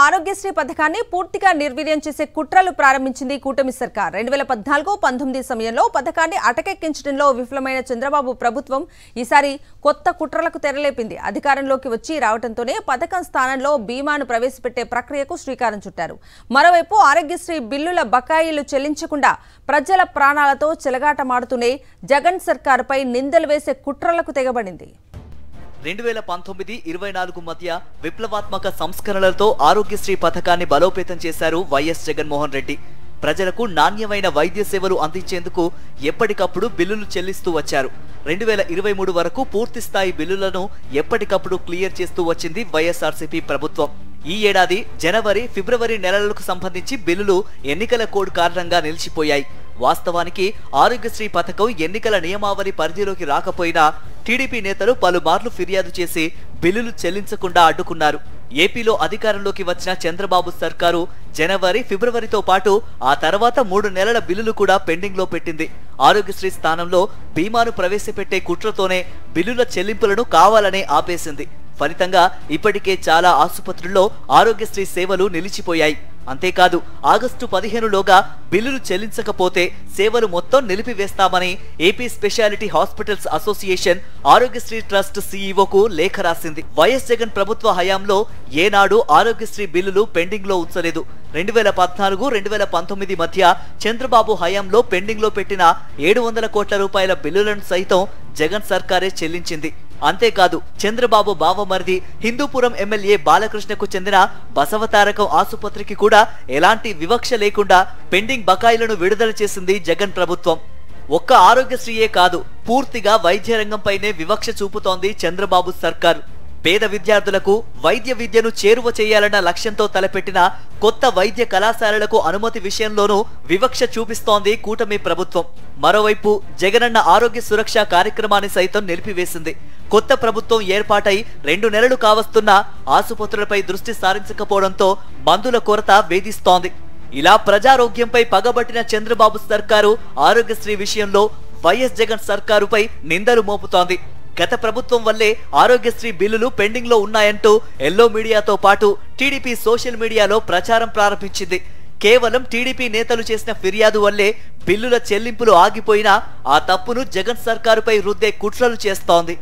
ఆరోగ్యశ్రీ పథకాన్ని పూర్తిగా నిర్వీర్యం చేసే కుట్రలు ప్రారంభించింది కూటమి సర్కార్. 2014-19 సమయంలో పథకాన్ని అటకెక్కించడంలో విఫలమైన చంద్రబాబు ప్రభుత్వం ఈసారి కొత్త కుట్రలకు తెరలేపింది. అధికారంలోకి వచ్చి రావడంతోనే పథకం స్థానంలో బీమాను ప్రవేశపెట్టే ప్రక్రియకు శ్రీకారం చుట్టారు. మరోవైపు ఆరోగ్యశ్రీ బిల్లుల బకాయిలు చెల్లించకుండా ప్రజల ప్రాణాలతో చెలగాటమాడుతూనే జగన్ సర్కారుపై నిందలు వేసే కుట్రలకు తెగబడింది. 2019-24 మధ్య విప్లవాత్మక సంస్కరణలతో ఆరోగ్యశ్రీ పథకాన్ని బలోపేతం చేశారు వైఎస్ జగన్మోహన్ రెడ్డి. ప్రజలకు నాణ్యమైన వైద్య సేవలు అందించేందుకు ఎప్పటికప్పుడు బిల్లులు చెల్లిస్తూ వచ్చారు. 2023 వరకు పూర్తి స్థాయి బిల్లులను ఎప్పటికప్పుడు క్లియర్ చేస్తూ వచ్చింది వైఎస్ఆర్సీపీ ప్రభుత్వం. ఈ ఏడాది జనవరి, ఫిబ్రవరి నెలలకు సంబంధించి బిల్లులు ఎన్నికల కోడ్ కారణంగా నిలిచిపోయాయి. వాస్తవానికి ఆరోగ్యశ్రీ పథకం ఎన్నికల నియమావళి పరిధిలోకి రాకపోయినా టీడీపీ నేతలు పలుమార్లు ఫిర్యాదు చేసి బిల్లులు చెల్లించకుండా అడ్డుకున్నారు. ఏపీలో అధికారంలోకి వచ్చిన చంద్రబాబు సర్కారు జనవరి, ఫిబ్రవరితో పాటు ఆ తర్వాత 3 నెలల బిల్లులు కూడా పెండింగ్ లో పెట్టింది. ఆరోగ్యశ్రీ స్థానంలో బీమాను ప్రవేశపెట్టే కుట్రతోనే బిల్లుల చెల్లింపులను కావాలనే ఆపేసింది. ఫలితంగా ఇప్పటికే చాలా ఆసుపత్రుల్లో ఆరోగ్యశ్రీ సేవలు నిలిచిపోయాయి. అంతేకాదు ఆగస్టు 15లోగా బిల్లులు చెల్లించకపోతే సేవలు మొత్తం నిలిపివేస్తామని AP speciality hospitals association Aarogyasri trust సీఈఓకు లేఖ రాసింది. వైఎస్ జగన్ ప్రభుత్వ హయాంలో ఏనాడు ఆరోగ్యశ్రీ బిల్లులు పెండింగ్ లో ఉంచలేదు. 2014-2019 మధ్య చంద్రబాబు హయాంలో పెండింగ్ లో పెట్టిన 700 కోట్ల రూపాయల బిల్లులను సైతం జగన్ సర్కారే చెల్లించింది. అంతేకాదు చంద్రబాబు బావమరిది హిందూపురం ఎమ్మెల్యే బాలకృష్ణకు చెందిన బసవతారకం ఆసుపత్రికి కూడా ఎలాంటి వివక్ష లేకుండా పెండింగ్ బకాయిలను విడుదల చేసింది జగన్ ప్రభుత్వం. ఒక్క ఆరోగ్యశ్రీయే కాదు, పూర్తిగా వైద్య రంగంపైనే వివక్ష చూపుతోంది చంద్రబాబు సర్కార్. పేద విద్యార్థులకు వైద్య విద్యను చేరువ చేయాలన్న లక్ష్యంతో తలపెట్టిన కొత్త వైద్య కళాశాలలకు అనుమతి విషయంలోనూ వివక్ష చూపిస్తోంది కూటమి ప్రభుత్వం. మరోవైపు జగనన్న ఆరోగ్య సురక్ష కార్యక్రమాన్ని సైతం నిలిపివేసింది. కొత్త ప్రభుత్వం ఏర్పాటై 2 నెలలు కావస్తున్నా ఆసుపత్రులపై దృష్టి సారించకపోవడంతో మందుల కొరత వేధిస్తోంది. ఇలా ప్రజారోగ్యంపై పగబట్టిన చంద్రబాబు సర్కారు ఆరోగ్యశ్రీ విషయంలో వైఎస్ జగన్ సర్కారుపై నిందలు మోపుతోంది. గత ప్రభుత్వం వల్లే ఆరోగ్యశ్రీ బిల్లులు పెండింగ్ లో ఉన్నాయంటూ ఎల్లో మీడియాతో పాటు టీడీపీ సోషల్ మీడియాలో ప్రచారం ప్రారంభించింది. కేవలం టీడీపీ నేతలు చేసిన ఫిర్యాదు వల్లే బిల్లుల చెల్లింపులు ఆగిపోయినా ఆ తప్పును జగన్ సర్కారుపై రుద్దే కుట్రలు చేస్తోంది.